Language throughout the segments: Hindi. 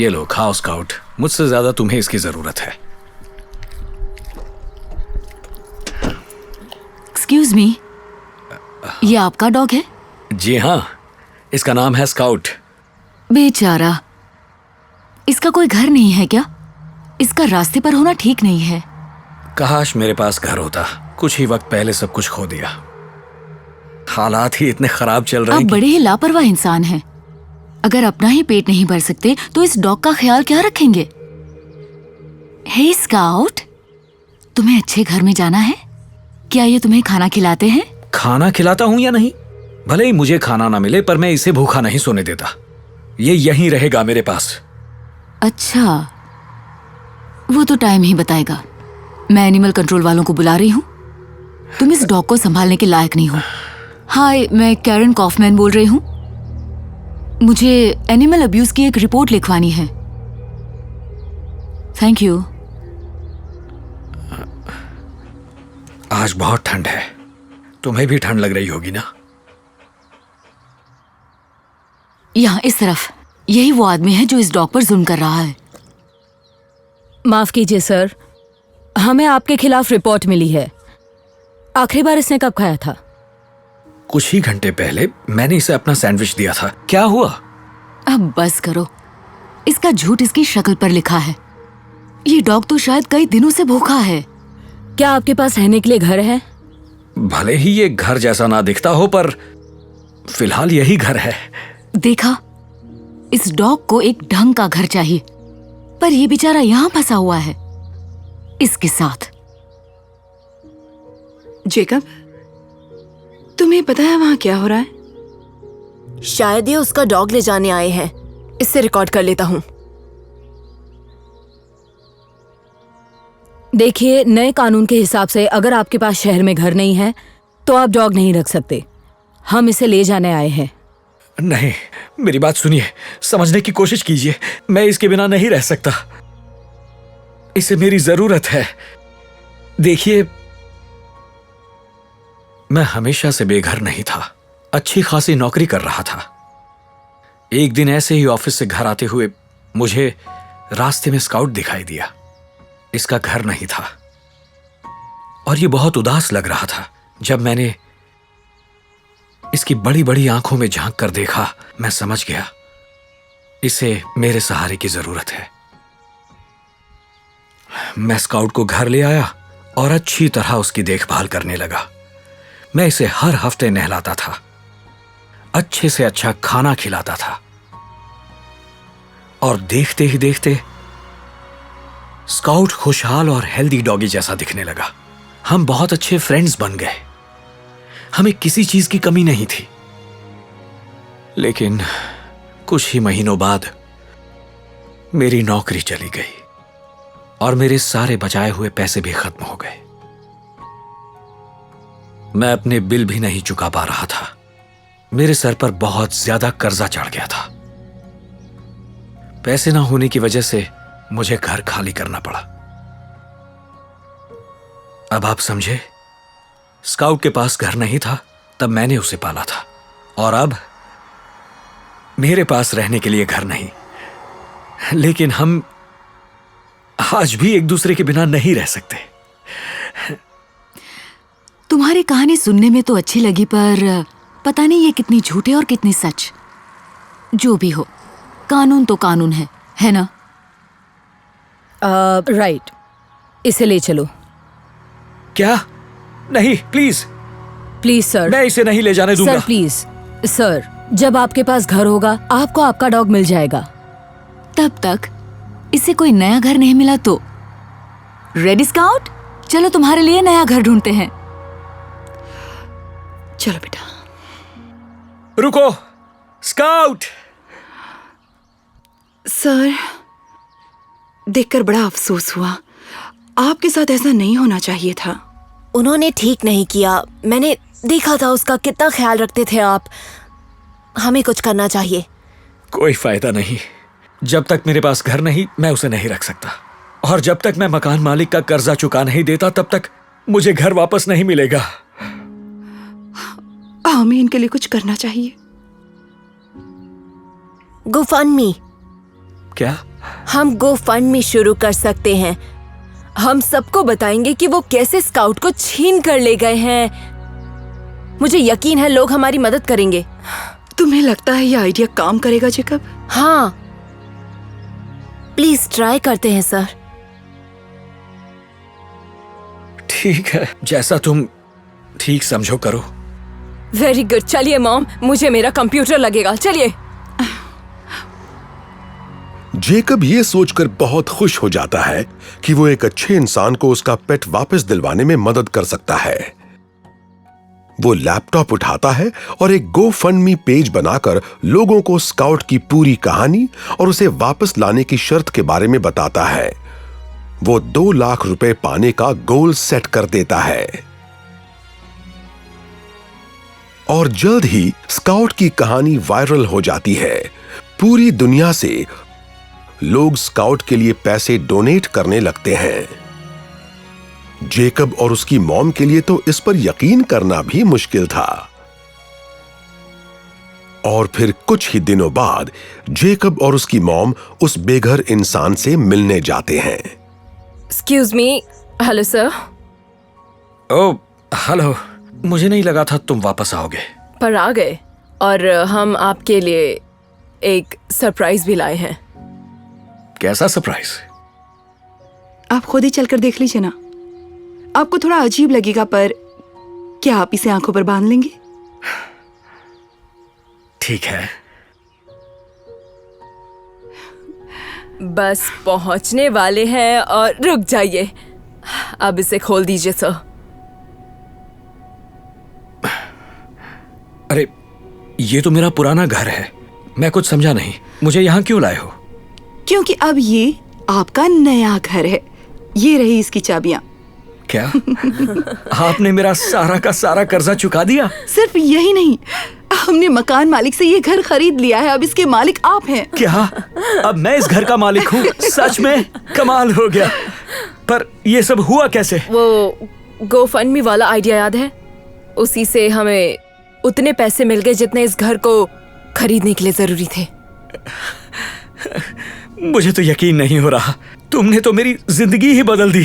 ये लो खाओ स्काउट, मुझसे ज्यादा तुम्हें इसकी जरूरत है। एक्सक्यूज मी, ये आपका डॉग है? जी हाँ, इसका नाम है स्काउट। बेचारा, इसका कोई घर नहीं है क्या? इसका रास्ते पर होना ठीक नहीं है। काश मेरे पास घर होता, कुछ ही वक्त पहले सब कुछ खो दिया। हालात ही इतने खराब चल रहे आप हैं बड़े ही लापरवाह इंसान हैं। अगर अपना ही पेट नहीं भर सकते तो इस डॉग का ख्याल क्या रखेंगे? हे स्काउट, तुम्हें अच्छे घर में जाना है? क्या ये तुम्हें खाना खिलाते हैं? खाना खिलाता हूं या नहीं, भले ही मुझे खाना ना मिले, पर मैं इसे भूखा नहीं सोने देता। ये यहीं रहेगा मेरे पास। अच्छा, वो तो टाइम ही बताएगा। मैं एनिमल कंट्रोल वालों को बुला रही हूँ। तुम इस डॉग को संभालने के लायक नहीं हो। हाय, मैं कैरन कॉफमैन बोल रही हूँ। मुझे एनिमल अब्यूज की एक रिपोर्ट लिखवानी है। Thank you. आज बहुत ठंड है, तुम्हें भी ठंड लग रही होगी ना? यहाँ इस तरफ, यही वो आदमी है जो इस डॉग पर जुल्म कर रहा है। माफ कीजिए सर, हमें आपके खिलाफ रिपोर्ट मिली है। आखिरी बार इसने कब खाया था? कुछ ही घंटे पहले मैंने इसे अपना सैंडविच दिया था। क्या हुआ? अब बस करो, इसका झूठ इसकी शक्ल पर लिखा है। ये डॉग तो शायद कई दिनों से भूखा है। क्या आपके पास रहने के लिए घर है? भले ही ये घर जैसा ना दिखता हो, पर फिलहाल यही घर है। देखा, इस डॉग को एक ढंग का घर चाहिए, पर ये बेचारा यहाँ फंसा हुआ है इसके साथ। जेकब, तुम्हें पता है वहां क्या हो रहा है? शायद ये उसका डॉग ले जाने आए हैं। इससे रिकॉर्ड कर लेता हूँ। देखिए, नए कानून के हिसाब से अगर आपके पास शहर में घर नहीं है तो आप डॉग नहीं रख सकते। हम इसे ले जाने आए हैं। नहीं, मेरी बात सुनिए, समझने की कोशिश कीजिए। मैं इसके बिना नहीं रह सकता। इसे मेरी जरूरत है। देखिए, मैं हमेशा से बेघर नहीं था, अच्छी खासी नौकरी कर रहा था। एक दिन ऐसे ही ऑफिस से घर आते हुए मुझे रास्ते में स्काउट दिखाई दिया। इसका घर नहीं था और ये बहुत उदास लग रहा था। जब मैंने इसकी बड़ी बड़ी आंखों में झांक कर देखा, मैं समझ गया इसे मेरे सहारे की जरूरत है। मैं स्काउट को घर ले आया और अच्छी तरह उसकी देखभाल करने लगा। मैं इसे हर हफ्ते नहलाता था, अच्छे से अच्छा खाना खिलाता था, और देखते ही देखते स्काउट खुशहाल और हेल्दी डॉगी जैसा दिखने लगा। हम बहुत अच्छे फ्रेंड्स बन गए। हमें किसी चीज की कमी नहीं थी। लेकिन कुछ ही महीनों बाद मेरी नौकरी चली गई और मेरे सारे बचाए हुए पैसे भी खत्म हो गए। मैं अपने बिल भी नहीं चुका पा रहा था। मेरे सर पर बहुत ज्यादा कर्जा चढ़ गया था। पैसे ना होने की वजह से मुझे घर खाली करना पड़ा। अब आप समझे, स्काउट के पास घर नहीं था, तब मैंने उसे पाला था, और अब मेरे पास रहने के लिए घर नहीं। लेकिन हम आज भी एक दूसरे के बिना नहीं रह सकते। तुम्हारी कहानी सुनने में तो अच्छी लगी, पर पता नहीं ये कितनी झूठी और कितनी सच। जो भी हो, कानून तो कानून है ना? राइट, इसे ले चलो। क्या? नहीं, प्लीज प्लीज सर, मैं इसे नहीं ले जाने दूंगा। सर प्लीज सर, जब आपके पास घर होगा आपको आपका डॉग मिल जाएगा। तब तक इसे कोई नया घर नहीं मिला तो रेडी स्काउट, चलो तुम्हारे लिए नया घर ढूंढते हैं। चलो बेटा। रुको स्काउट। सर, देखकर बड़ा अफसोस हुआ। आपके साथ ऐसा नहीं होना चाहिए था। उन्होंने ठीक नहीं किया। मैंने देखा था उसका कितना ख्याल रखते थे आप। हमें कुछ करना चाहिए। कोई फायदा नहीं। जब तक मेरे पास घर नहीं, मैं उसे नहीं रख सकता। और जब तक मैं मकान मालिक का कर्जा चुका नहीं देता, तब तक मुझे घर वापस नहीं मिलेगा। हमें इनके लिए कुछ करना चाहिए। GoFundMe। क्या? हम गो फंड में शुरू कर सकते हैं। हम सबको बताएंगे कि वो कैसे स्काउट को छीन कर ले गए हैं। मुझे यकीन है लोग हमारी मदद करेंगे। तुम्हें लगता है ये आइडिया काम करेगा जेकब? हाँ, प्लीज ट्राई करते हैं सर। ठीक है, जैसा तुम ठीक समझो करो। Very good. चलिए मॉम, मुझे मेरा कंप्यूटर लगेगा। चलिए। जेकब ये सोचकर बहुत खुश हो जाता है कि वो एक अच्छे इंसान को उसका पेट वापस दिलवाने में मदद कर सकता है। वो लैपटॉप उठाता है और एक गो फंड मी पेज बनाकर लोगों को स्काउट की पूरी कहानी और उसे वापस लाने की शर्त के बारे में बताता है। वो 2 लाख रुपए पाने का गोल सेट कर देता है और जल्द ही स्काउट की कहानी वायरल हो जाती है। पूरी दुनिया से लोग स्काउट के लिए पैसे डोनेट करने लगते हैं। जेकब और उसकी मॉम के लिए तो इस पर यकीन करना भी मुश्किल था। और फिर कुछ ही दिनों बाद जेकब और उसकी मॉम उस बेघर इंसान से मिलने जाते हैं। Excuse me. Hello sir. Oh hello, मुझे नहीं लगा था तुम वापस आओगे। पर आ गए, और हम आपके लिए एक सरप्राइज भी लाए हैं। कैसा सरप्राइज? आप खुद ही चलकर देख लीजिए ना। आपको थोड़ा अजीब लगेगा, पर क्या आप इसे आंखों पर बांध लेंगे? ठीक है। बस पहुंचने वाले हैं, और रुक जाइए, अब इसे खोल दीजिए सर। अरे ये तो मेरा पुराना घर है, मैं कुछ समझा नहीं। मुझे यहाँ क्यों लाए हो? क्योंकि अब ये आपका नया घर है। ये रही इसकी चाबियां। क्या आपने मेरा सारा का सारा कर्जा चुका दिया? सिर्फ यही नहीं, हमने मकान मालिक से ये घर खरीद लिया है। अब इसके मालिक आप हैं। क्या अब मैं इस घर का मालिक हूँ? सच में कमाल हो गया। पर ये सब हुआ कैसे? वो गो फंड मी वाला आइडिया याद है? उसी से हमें उतने पैसे मिल गए जितने इस घर को खरीदने के लिए जरूरी थे। मुझे तो यकीन नहीं हो रहा। तुमने तो मेरी जिंदगी ही बदल दी।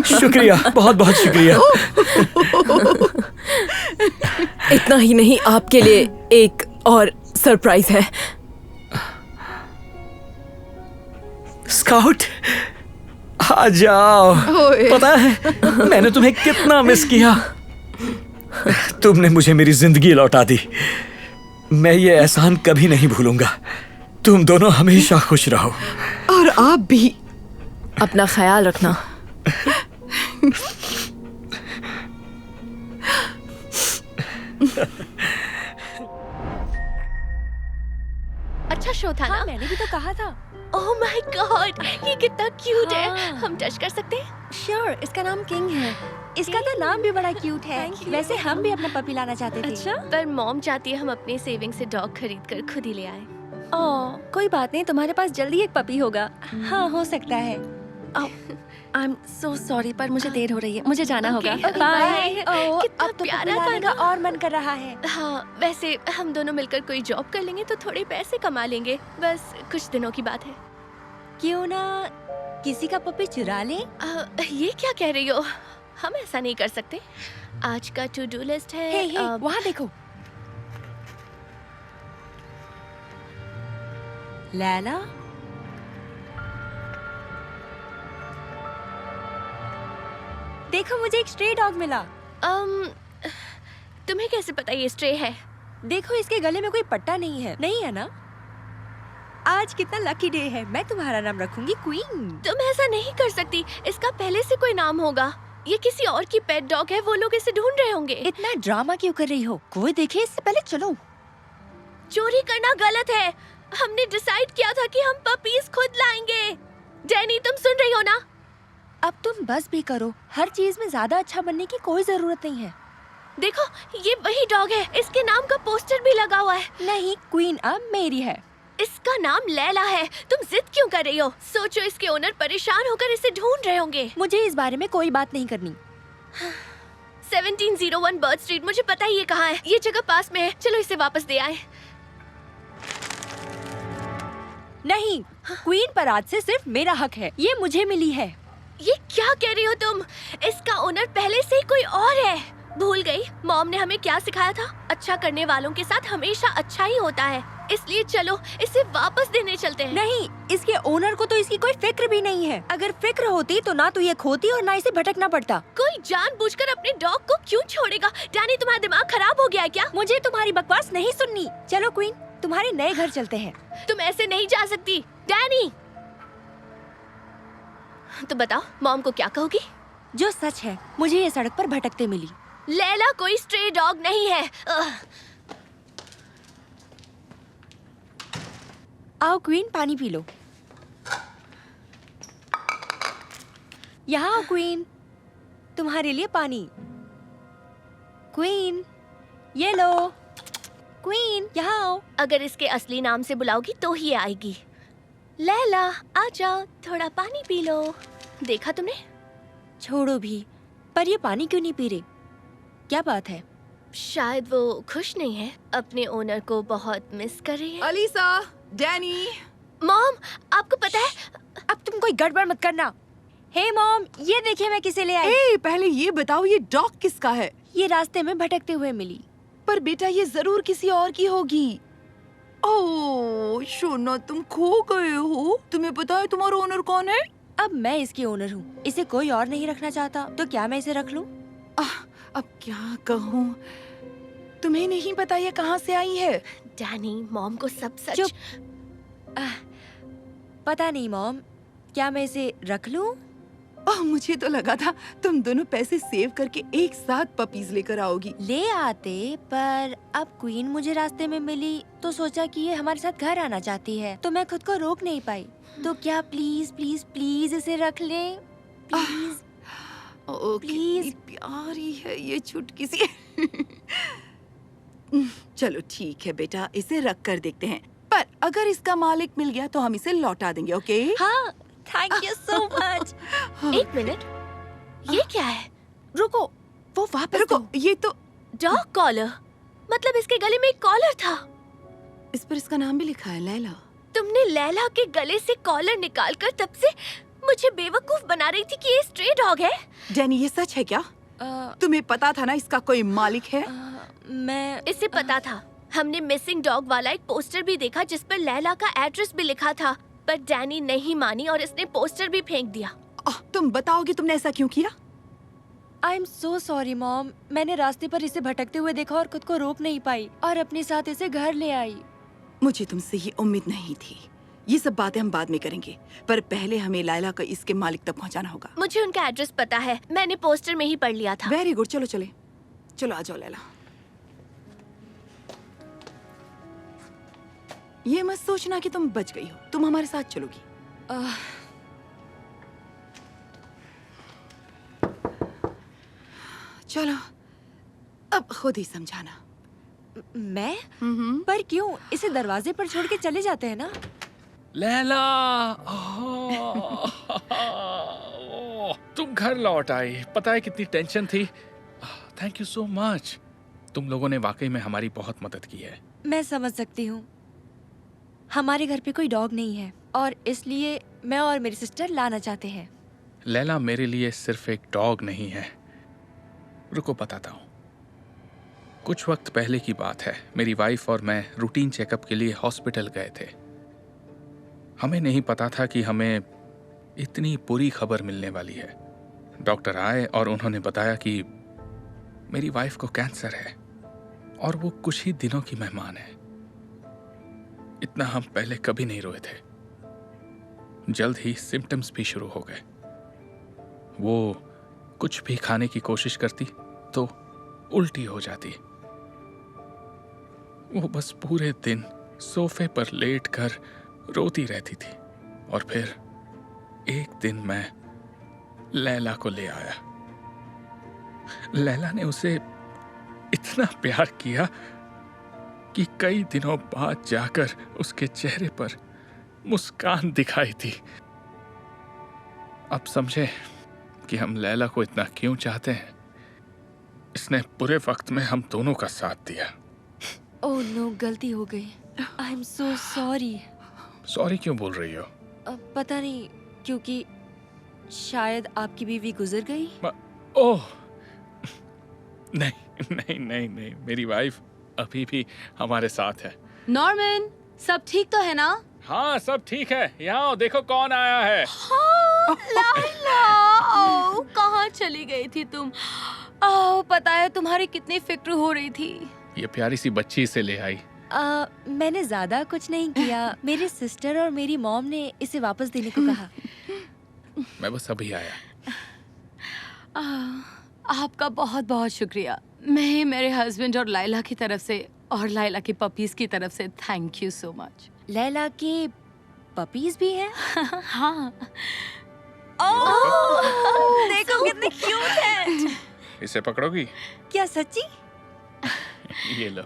शुक्रिया, बहुत बहुत शुक्रिया। इतना ही नहीं, आपके लिए एक और सरप्राइज है। स्काउट आ जाओ। पता है मैंने तुम्हें कितना मिस किया। तुमने मुझे मेरी जिंदगी लौटा दी। मैं ये एहसान कभी नहीं भूलूंगा। तुम दोनों हमेशा खुश रहो। और आप भी। अपना ख्याल रखना। अच्छा शो था ना? मैंने भी तो कहा था। ओह माय गॉड, ये कितना क्यूट है। हम टच कर सकते हैं? श्योर, इसका नाम किंग है। इसका तो नाम भी बड़ा क्यूट है। वैसे हम भी अपना पपी लाना चाहते थे। अच्छा, पर मॉम चाहती है हम अपने सेविंग से डॉग खरीद कर खुद ही ले आए। ओह, कोई बात नहीं, तुम्हारे पास जल्दी एक पपी होगा। हाँ, हो सकता है। आई एम सो सॉरी, पर मुझे देर हो रही है, मुझे जाना होगा। Okay, bye. bye. कितना अब तो प्यारा पपी था लाने ना? का और मन कर रहा है। हाँ, वैसे हम दोनों मिलकर कोई जॉब कर लेंगे तो थोड़े पैसे कमा लेंगे। बस कुछ दिनों की बात है। क्यों ना किसी का पपी चुरा ले? ये क्या कह रही हो? हम ऐसा नहीं कर सकते। आज का टू डू लिस्ट है। हे, वहाँ देखो। लैला, देखो मुझे एक स्ट्रे डॉग मिला। तुम्हें कैसे पता ये स्ट्रे है? देखो इसके गले में कोई पट्टा नहीं है। नहीं है ना? आज कितना लकी डे है। मैं तुम्हारा नाम रखूंगी क्वीन। तुम ऐसा नहीं कर सकती। इसका पहले से कोई नाम होगा। ये किसी और की पेट डॉग है। वो लोग इसे ढूंढ रहे होंगे। इतना ड्रामा क्यों कर रही हो? कोई देखे इससे पहले चलो। चोरी करना गलत है। हमने डिसाइड किया था कि हम पपीज खुद लाएंगे। डैनी, तुम सुन रही हो ना? अब तुम बस भी करो। हर चीज में ज्यादा अच्छा बनने की कोई जरूरत नहीं है। देखो, ये वही डॉग है। इसके नाम का पोस्टर भी लगा हुआ है। नहीं, क्वीन अब मेरी है। इसका नाम लैला है। तुम जिद क्यों कर रही हो? सोचो, इसके ओनर परेशान होकर इसे ढूंढ रहे होंगे। मुझे इस बारे में कोई बात नहीं करनी। 1701 बर्ड स्ट्रीट, मुझे पता ही ये कहाँ है। ये जगह पास में है। चलो इसे वापस दे आए। नहीं, क्वीन पर आज से सिर्फ मेरा हक है, ये मुझे मिली है। ये क्या कह रही हो तुम? इसका ओनर पहले से ही कोई और है। भूल गई मॉम ने हमें क्या सिखाया था? अच्छा करने वालों के साथ हमेशा अच्छा ही होता है। इसलिए चलो इसे वापस देने चलते हैं। नहीं, इसके ओनर को तो इसकी कोई फिक्र भी नहीं है। अगर फिक्र होती तो ना तो ये खोती और ना इसे भटकना पड़ता। कोई जानबूझकर अपने डॉग को क्यों छोड़ेगा? डैनी, तुम्हारा दिमाग खराब हो गया है क्या? मुझे तुम्हारी बकवास नहीं सुननी। चलो क्वीन, तुम्हारे नए घर चलते हैं। तुम ऐसे नहीं जा सकती। डैनी, तो बताओ मॉम को क्या कहोगी? जो सच है, मुझे ये सड़क पर भटकते मिली। लैला कोई स्ट्रे डॉग नहीं है। आओ क्वीन, पानी पी लो। यहाँ आओ क्वीन, तुम्हारे लिए पानी। क्वीन, ये लो। क्वीन, यहाँ आओ। अगर इसके असली नाम से बुलाओगी तो ही आएगी। लैला, आ जाओ, थोड़ा पानी पी लो। देखा तुमने? छोड़ो भी, पर ये पानी क्यों नहीं पी रही? क्या बात है? शायद वो खुश नहीं है, अपने ओनर को बहुत मिस कर रही है। Alyssa, Danny. मॉम, आपको पता है? अब तुम कोई गड़बड़ मत करना। हे मॉम, ये देखिए मैं किसे ले आई। ए, पहले ये बताओ ये डॉग किसका है? ये रास्ते में भटकते हुए मिली। पर बेटा ये जरूर किसी और की होगी। ओह शोना, तुम खो गए हो। तुम्हें पता है तुम्हारा ओनर कौन है? अब मैं इसकी ओनर हूँ, इसे कोई और नहीं रखना चाहता तो क्या मैं इसे रख लूँ? अब क्या कहूँ? तुम्हें नहीं पता ये कहाँ से आई है? डैनी, मॉम को सब सच। चुप। पता नहीं मॉम, क्या मैं इसे रख लूँ? मुझे तो लगा था तुम दोनों पैसे सेव करके एक साथ पपीज लेकर आओगी। ले आते, पर अब क्वीन मुझे रास्ते में मिली तो सोचा कि ये हमारे साथ घर आना चाहती है, तो मैं खुद को रोक नहीं पाई। तो क्या प्लीज प्लीज प्लीज इसे रख लें? Please please. प्यारी है ये चुटकी सी। चलो ठीक है बेटा, इसे रख कर देखते हैं, पर अगर इसका मालिक मिल गया तो हम इसे लौटा देंगे। ओके? हाँ, थैंक यू सो मच। एक मिनट, ये क्या है? रुको, वो वापस रुको, दो। ये तो डॉग कॉलर। मतलब इसके गले में एक कॉलर था। इस पर इसका नाम भी लिखा है, लैला। तुमने लैला के गले से कॉलर निकालकर तब से मुझे बेवकूफ बना रही थी कि ये स्ट्रे डॉग है। डैनी, ये सच है क्या? तुम्हें पता था ना इसका कोई मालिक है? मैं इसे पता था। हमने मिसिंग डॉग वाला एक पोस्टर भी देखा जिस पर लैला का एड्रेस भी लिखा था, पर डैनी नहीं मानी और इसने पोस्टर भी फेंक दिया। तुम बताओगे तुमने ऐसा क्यों किया? I am so sorry mom, मैंने रास्ते पर इसे भटकते हुए देखा और खुद को रोक नहीं पाई और अपने साथ इसे घर ले आई। मुझे तुमसे ये उम्मीद नहीं थी। ये सब बातें हम बाद में करेंगे, पर पहले हमें लैला को इसके मालिक तक पहुंचाना होगा। मुझे उनका एड्रेस पता है, मैंने पोस्टर में ही पढ़ लिया था। वेरी गुड, चलो चले, चलो आ जाओ लैला। ये मत सोचना कि तुम बच गई हो, तुम हमारे साथ चलोगी। चलो अब खुद ही समझाना। मैं? पर क्यों? इसे दरवाजे पर छोड़ के चले जाते हैं ना। लैला, तुम घर लौट आई। पता है कितनी टेंशन थी। Thank you so much. तुम लोगों ने वाकई में हमारी बहुत मदद की है। मैं समझ सकती हूँ, हमारे घर पे कोई डॉग नहीं है और इसलिए मैं और मेरी सिस्टर लाना चाहते हैं। लैला मेरे लिए सिर्फ एक डॉग नहीं है। रुको बताता हूँ। कुछ वक्त पहले की बात है, मेरी वाइफ और मैं रूटीन चेकअप के लिए हॉस्पिटल गए थे। हमें नहीं पता था कि हमें इतनी बुरी खबर मिलने वाली है। डॉक्टर आए और उन्होंने बताया कि मेरी वाइफ को कैंसर है और वो कुछ ही दिनों की मेहमान है। इतना हम पहले कभी नहीं रोए थे। जल्द ही सिम्टम्स भी शुरू हो गए। वो कुछ भी खाने की कोशिश करती तो उल्टी हो जाती। वो बस पूरे दिन सोफे पर लेटकर रोती रहती थी। और फिर एक दिन मैं लैला को ले आया। लैला ने उसे इतना प्यार किया कि कई दिनों बाद जाकर उसके चेहरे पर मुस्कान दिखाई थी। अब समझे कि हम लैला को इतना क्यों चाहते हैं। इसने बुरे वक्त में हम दोनों का साथ दिया। ओह नो, गलती हो गई। I am so sorry. Sorry क्यों बोल रही हो? पता नहीं, क्योंकि शायद आपकी बीवी गुजर गई। ओह नहीं नहीं नहीं नहीं, मेरी वाइफ अभी भी हमारे साथ है। नॉर्मन, सब ठीक तो है ना? हाँ सब ठीक है। यहाँ आओ, देखो कौन आया है। लाइला, ओह, कहाँ चली गई थी तुम? ओह, पता है तुम्हारी कितनी फिक्र हो रही थी। ये प्यारी सी बच्ची इसे ले आई। मैंने ज्यादा कुछ नहीं किया। मेरे सिस्टर और मेरी मॉम ने इसे वापस देने को कहा। मैं बस अभी आया। आपका बहुत बहुत शुक्रिया। मैं मेरे हस्बैंड और लाइला की तरफ से और लाइला की पपीज की तरफ से thank you so much. Laila के पपीज भी हैं? हाँ। देखो कितने क्यूट हैं। इसे पकड़ोगी? क्या सच्ची? ये लो।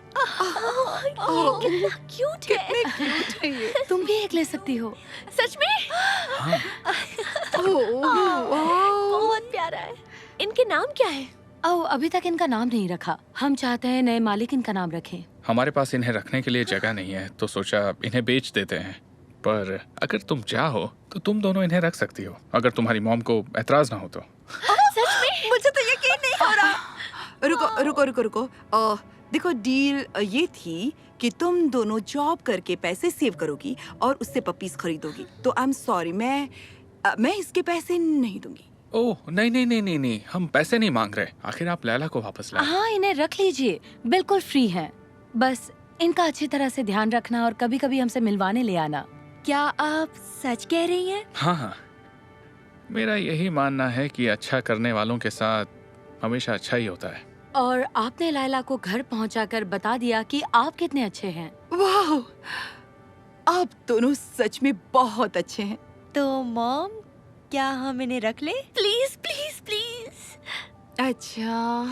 कितना क्यूट है। तुम भी एक ले सकती हो। सच में? हाँ। बहुत प्यारा है। इनके नाम क्या है? ओह, अभी तक इनका नाम नहीं रखा। हम चाहते हैं नए मालिक इनका नाम रखें। हमारे पास इन्हें रखने के लिए जगह नहीं है, तो सोचा इन्हें बेच देते हैं। पर अगर तुम चाहो तो तुम दोनों इन्हें रख सकती हो, अगर तुम्हारी मॉम को एतराज ना हो तो। सच में? मुझे तो यकीन नहीं हो रहा। रुको। देखो, डील ये थी कि तुम दोनों जॉब करके पैसे सेव करोगी और उससे पपीज खरीदोगी। तो आई एम सॉरी, मैं इसके पैसे नहीं दूंगी। ओह नहीं, हम पैसे नहीं मांग रहे। आखिर आप लैला को वापस लाए। हाँ, इन्हें रख लीजिए, बिल्कुल फ्री हैं। बस इनका अच्छी तरह से ध्यान रखना और कभी कभी हमसे मिलवाने ले आना। क्या आप सच कह रही हैं? हाँ, मेरा यही मानना है कि अच्छा करने वालों के साथ हमेशा अच्छा ही होता है। और आपने लाइला को घर पहुंचाकर बता दिया कि आप कितने अच्छे हैं। वाह, आप दोनों सच में बहुत अच्छे हैं। तो मॉम, क्या हम इन्हें रख लें? Please please please. अच्छा,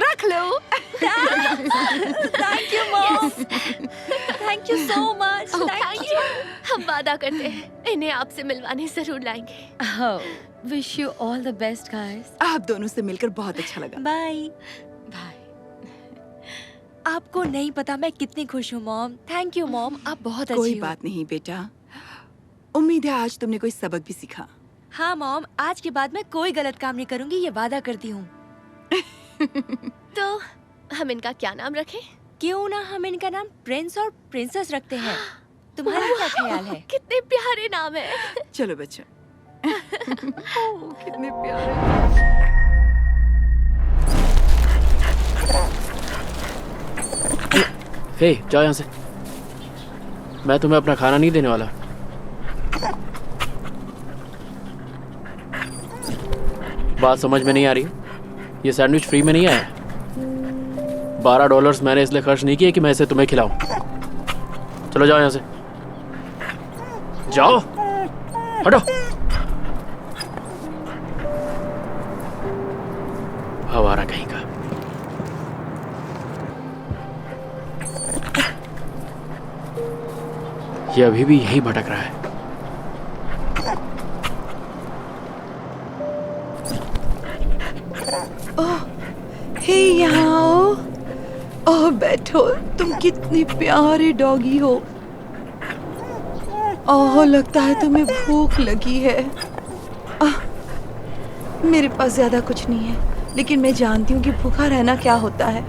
रख लो। Thank you mom. Thank you so much. Thank you. हम वादा करते हैं इन्हें आपसे मिलवाने जरूर लाएंगे। Wish you all the best guys. आप दोनों से मिलकर बहुत अच्छा लगा। बाय। बाय। आपको नहीं पता मैं कितनी खुश हूँ मॉम। थैंक यू मॉम, आप बहुत अच्छी कोई हो। बात नहीं बेटा, उम्मीद है आज तुमने कोई सबक भी सीखा। हाँ मॉम, आज के बाद मैं कोई गलत काम नहीं करूँगी, ये वादा करती हूँ। तो हम इनका क्या नाम रखें? क्यों ना हम इनका नाम प्रिंस और प्रिंसेस रखते हैं। तुम्हारा क्या ख्याल है? कितने प्यारे नाम है। चलो बच्चों। कितने प्यारे। हे, जाओ यहाँ से। मैं तुम्हें अपना खाना नहीं देने वाला। बात समझ में नहीं आ रही? ये सैंडविच फ्री में नहीं आया। $12 मैंने इसलिए खर्च नहीं किए कि मैं इसे तुम्हें खिलाऊं। चलो जाओ यहाँ से, जाओ, हटो। आवारा कहीं का। ये अभी भी यहीं भटक रहा है। हे, यहाँ आओ। ओह बैठो, तुम कितने प्यारे डॉगी हो। ओह, लगता है तुम्हें भूख लगी है। मेरे पास ज्यादा कुछ नहीं है, लेकिन मैं जानती हूँ कि भूखा रहना क्या होता है।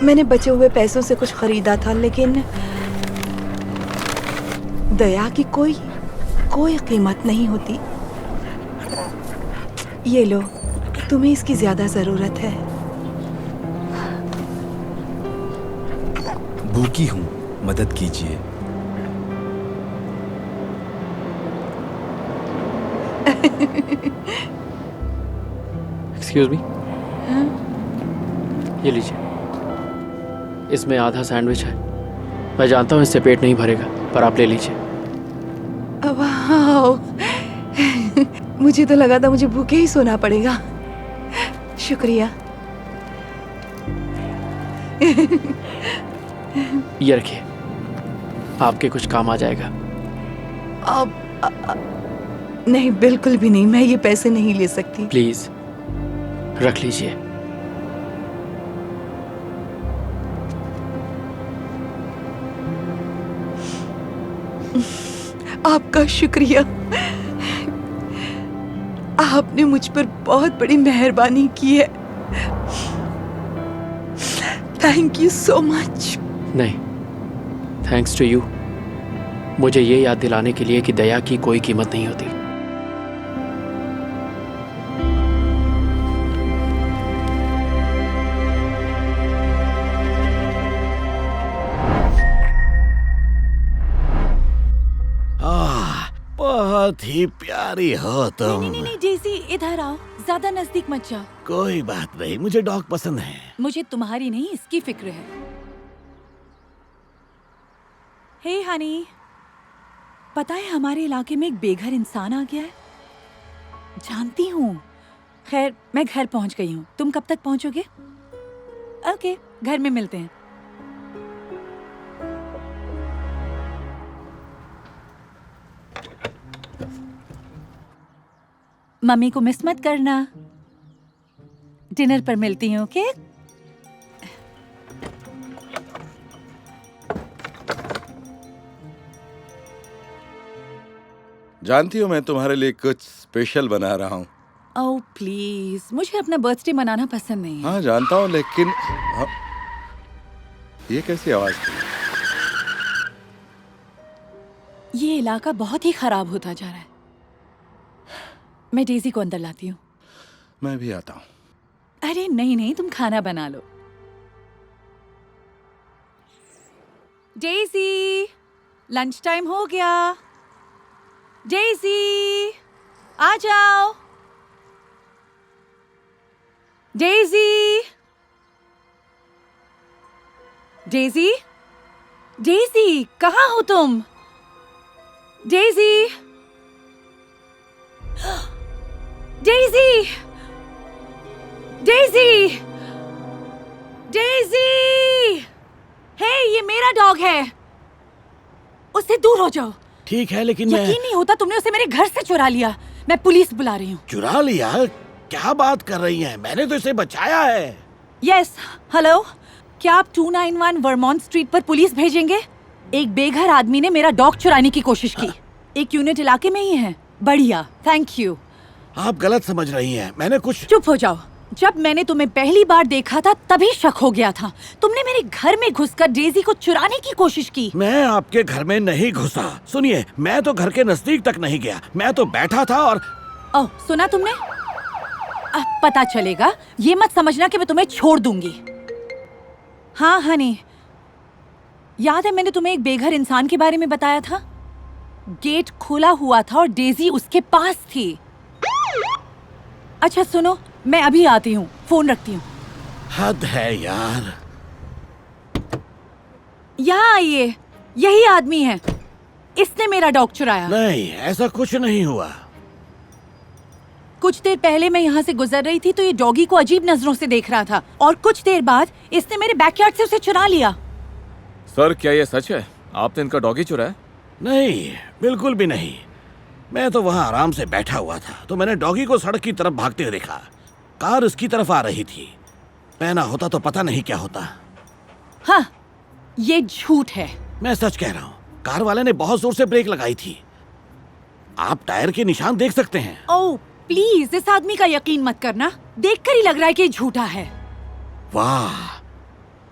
मैंने बचे हुए पैसों से कुछ खरीदा था, लेकिन दया की कोई कीमत नहीं होती। ये लो, तुम्हें इसकी ज्यादा जरूरत है। भूखी हूँ, मदद कीजिए। एक्सक्यूज मी, ये लीजिए, इसमें आधा सैंडविच है। मैं जानता हूँ इससे पेट नहीं भरेगा, पर आप ले लीजिए। वाओ, मुझे तो लगा था मुझे भूखे ही सोना पड़ेगा। शुक्रिया। ये रखिए, आपके कुछ काम आ जाएगा। अब नहीं, बिल्कुल भी नहीं, मैं ये पैसे नहीं ले सकती। प्लीज रख लीजिए। आपका शुक्रिया। आपने मुझ पर बहुत बड़ी मेहरबानी की है। Thank you so much. नहीं, थैंक्स टू यू, मुझे ये याद दिलाने के लिए कि दया की कोई कीमत नहीं होती। बहुत ही प्यारी हो तुम। नहीं डेज़ी, इधर आओ, ज्यादा नजदीक मत जाओ। कोई बात नहीं, मुझे डॉग पसंद है। मुझे तुम्हारी नहीं, इसकी फिक्र है। हे हनी, पता है हमारे इलाके में एक बेघर इंसान आ गया है। जानती हूँ। खैर, मैं घर पहुँच गई हूँ। तुम कब तक पहुँचोगे? ओके, घर में मिलते हैं। मम्मी को मिस मत करना। डिनर पर मिलती हूँ, ओके? जानती हो मैं तुम्हारे लिए कुछ स्पेशल बना रहा हूँ। ओह प्लीज, मुझे अपना बर्थडे मनाना पसंद नहीं है। हाँ जानता हूँ, लेकिन ये कैसी आवाज थी? ये इलाका बहुत ही खराब होता जा रहा है। मैं डेज़ी को अंदर लाती हूँ। मैं भी आता हूँ। अरे नहीं, तुम खाना बना लो। डेज़ी, लंच टाइम हो गया। डेज़ी, आ जाओ। डेज़ी, डेज़ी, डेज़ी, कहाँ हो तुम? डेज़ी, डेज़ी, डेज़ी, डेज़ी, हे, ये मेरा डॉग है। उससे दूर हो जाओ। ठीक है, लेकिन यकीन नहीं होता, तुमने उसे मेरे घर से चुरा लिया। मैं पुलिस बुला रही हूँ। चुरा लिया? क्या बात कर रही हैं? मैंने तो इसे बचाया है। यस, हेलो, क्या आप 291 वर्मोंट स्ट्रीट पर पुलिस भेजेंगे? एक बेघर आदमी ने मेरा डॉग चुराने की कोशिश की। एक यूनिट इलाके में ही है। बढ़िया, थैंक यू। आप गलत समझ रही हैं। मैंने कुछ... चुप हो जाओ। जब मैंने तुम्हें पहली बार देखा था तभी शक हो गया था। तुमने मेरे घर में घुसकर डेज़ी को चुराने की कोशिश की। मैं आपके घर में नहीं घुसा। सुनिए, मैं तो घर के नजदीक तक नहीं गया। मैं तो बैठा था और... ओह, सुना तुमने? पता चलेगा। ये मत समझना कि मैं तुम्हें छोड़ दूंगी। हाँ हनी, याद है मैंने तुम्हें एक बेघर इंसान के बारे में बताया था? गेट खुला हुआ था और डेज़ी उसके पास थी। अच्छा सुनो, मैं अभी आती हूँ, फोन रखती हूँ। हद है यार। यहाँ आइए, यही आदमी है। इसने मेरा डॉग चुराया। नहीं, ऐसा कुछ नहीं हुआ। कुछ देर पहले मैं यहाँ से गुजर रही थी तो ये डॉगी को अजीब नजरों से देख रहा था और कुछ देर बाद इसने मेरे बैकयार्ड से उसे चुरा लिया। सर, क्या ये सच है? आपने इनका डॉगी चुराया? नहीं, बिल्कुल भी नहीं। मैं तो वहाँ आराम से बैठा हुआ था तो मैंने डॉगी को सड़क की तरफ भागते हुए देखा। कार उसकी तरफ आ रही थी। मैं ना होता तो पता नहीं क्या होता। हाँ, ये झूठ है। मैं सच कह रहा हूँ। कार वाले ने बहुत जोर से ब्रेक लगाई थी। आप टायर के निशान देख सकते हैं। ओह प्लीज, इस आदमी का यकीन मत करना। देखकर ही लग रहा है कि झूठा है। वाह,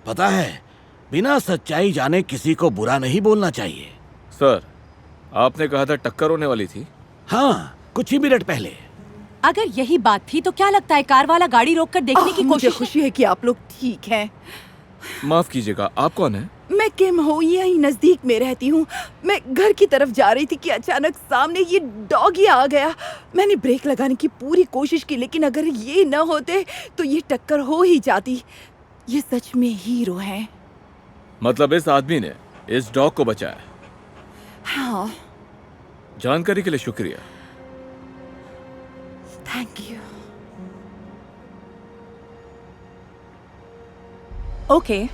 पता है, बिना सच्चाई जाने किसी को बुरा नहीं बोलना चाहिए। सर, आपने कहा था टक्कर होने वाली थी। हाँ, कुछ ही मिनट पहले। अगर यही बात थी तो क्या लगता है कार वाला गाड़ी रोककर देखने की मुझे कोशिश... खुशी है कि आप लोग ठीक हैं। माफ कीजिएगा, आप कौन है? मैं किम हूँ, यही नजदीक में रहती हूँ। मैं घर की तरफ जा रही थी कि अचानक सामने ये डॉगी आ गया। मैंने ब्रेक लगाने की पूरी कोशिश की, लेकिन अगर ये न होते तो ये टक्कर हो ही जाती। ये सच में हीरो है। मतलब इस आदमी ने इस डॉग को बचाया? हाँ। जानकारी के लिए शुक्रिया। Thank you. ओके,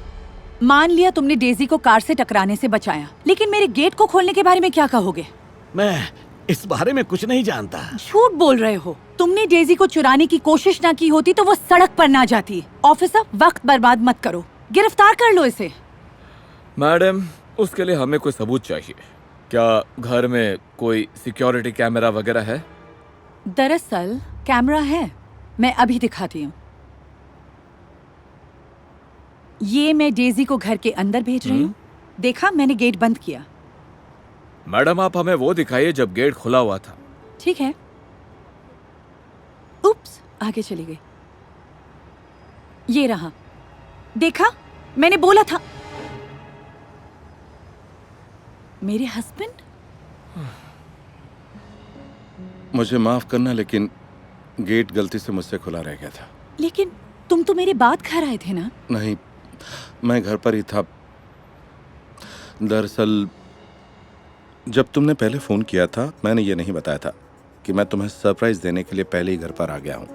मान लिया तुमने डेज़ी को कार से टकराने से बचाया, लेकिन मेरे गेट को खोलने के बारे में क्या कहोगे? मैं इस बारे में कुछ नहीं जानता। झूठ बोल रहे हो। तुमने डेज़ी को चुराने की कोशिश ना की होती तो वो सड़क पर ना जाती। ऑफिसर, वक्त बर्बाद मत करो, गिरफ्तार कर लो इसे। मैडम, उसके लिए हमें कोई सबूत चाहिए। क्या घर में कोई सिक्योरिटी कैमरा वगैरह है? दरअसल कैमरा है, मैं अभी दिखाती हूँ। ये मैं डेजी को घर के अंदर भेज रही हूँ। देखा, मैंने गेट बंद किया। मैडम आप हमें वो दिखाइए जब गेट खुला हुआ था। ठीक है। उप्स, आगे चली गई। ये रहा, देखा, मैंने बोला था। मेरे हस्बैंड। मुझे माफ करना, लेकिन गेट गलती से मुझसे खुला रह गया था। लेकिन तुम तो मेरी बात खा रहे थे ना? नहीं, मैं घर पर ही था। दरअसल जब तुमने पहले फोन किया था, मैंने ये नहीं बताया था कि मैं तुम्हें सरप्राइज देने के लिए पहले ही घर पर आ गया हूँ।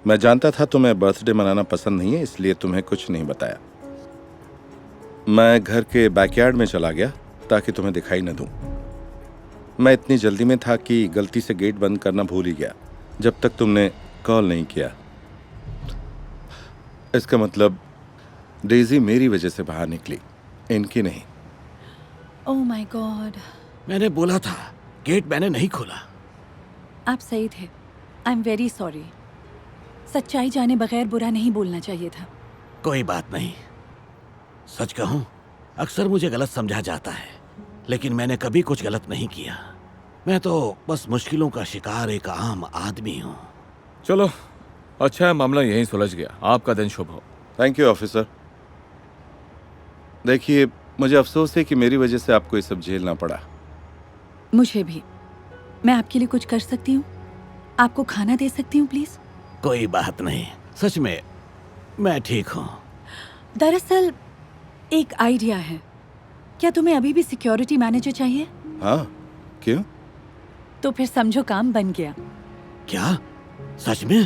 मैं जानता था तुम्हें बर्थडे मनाना पसंद नहीं है, इसलिए तुम्हें कुछ नहीं बताया। मैं घर के बैकयार्ड में चला गया ताकि तुम्हें दिखाई न दूं। मैं इतनी जल्दी में था कि गलती से गेट बंद करना भूल ही गया जब तक तुमने कॉल नहीं किया। इसका मतलब डेजी मेरी वजह से बाहर निकली, इनकी नहीं। Oh my God. मैंने बोला था, गेट मैंने नहीं खोला। आप सही थे। I am very sorry. सच्चाई जाने बगैर बुरा नहीं बोलना चाहिए था। कोई बात नहीं। सच कहूं, अक्सर मुझे गलत समझा जाता है, लेकिन मैंने कभी कुछ गलत नहीं किया। मैं तो बस मुश्किलों का शिकार एक आम आदमी हूँ। चलो, अच्छा है मामला यहीं सुलझ गया। आपका दिन शुभ हो। Thank you officer. देखिए, मुझे अफसोस है कि मेरी वजह से आपको ये सब झेलना पड़ा। मुझे भी। मैं आपके लिए कुछ कर सकती हूँ? आपको खाना दे सकती हूँ प्लीज? कोई बात नहीं, सच में मैं ठीक हूँ। दरअसल एक आइडिया है। क्या तुम्हें अभी भी सिक्योरिटी मैनेजर चाहिए? हाँ, क्यों? तो फिर समझो काम बन गया। क्या? सच में?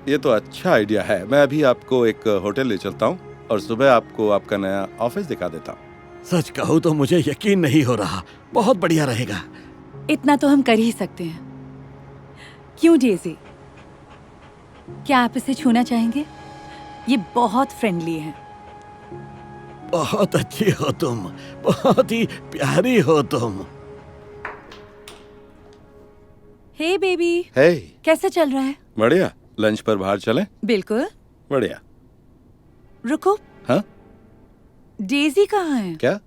ये तो अच्छा आइडिया है। मैं अभी आपको एक होटल ले चलता हूँ और सुबह आपको आपका नया ऑफिस दिखा देता हूँ। सच कहूँ तो मुझे यकीन नहीं हो रहा। बहुत बढ़िया रहेगा। इतना तो हम कर ही सकते हैं। क्यों डेजी, क्या आप इसे छूना चाहेंगे? ये बहुत फ्रेंडली है। बहुत अच्छी हो तुम, बहुत ही प्यारी हो तुम। हे बेबी। हे, कैसा चल रहा है? बढ़िया। लंच पर बाहर चलें? बिल्कुल। बढ़िया। रुको। हाँ? डेजी कहाँ है? क्या?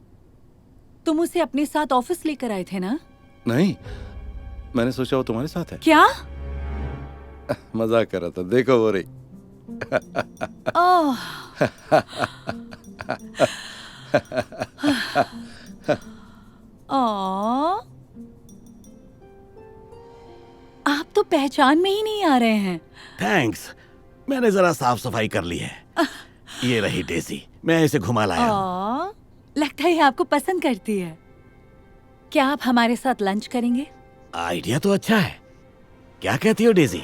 तुम उसे अपने साथ ऑफिस लेकर आए थे ना? नहीं, मैंने सोचा वो तुम्हारे साथ है। क्या? मजाक कर रहा था। देखो वो रही। ओह। ओह। आप तो पहचान में ही नहीं आ रहे हैं। थैंक्स, मैंने जरा साफ सफाई कर ली है। ये रही डेजी, मैं इसे घुमा लाया हूं। लगता है आपको पसंद करती है। क्या आप हमारे साथ लंच करेंगे? आइडिया तो अच्छा है। क्या कहती हो डेजी?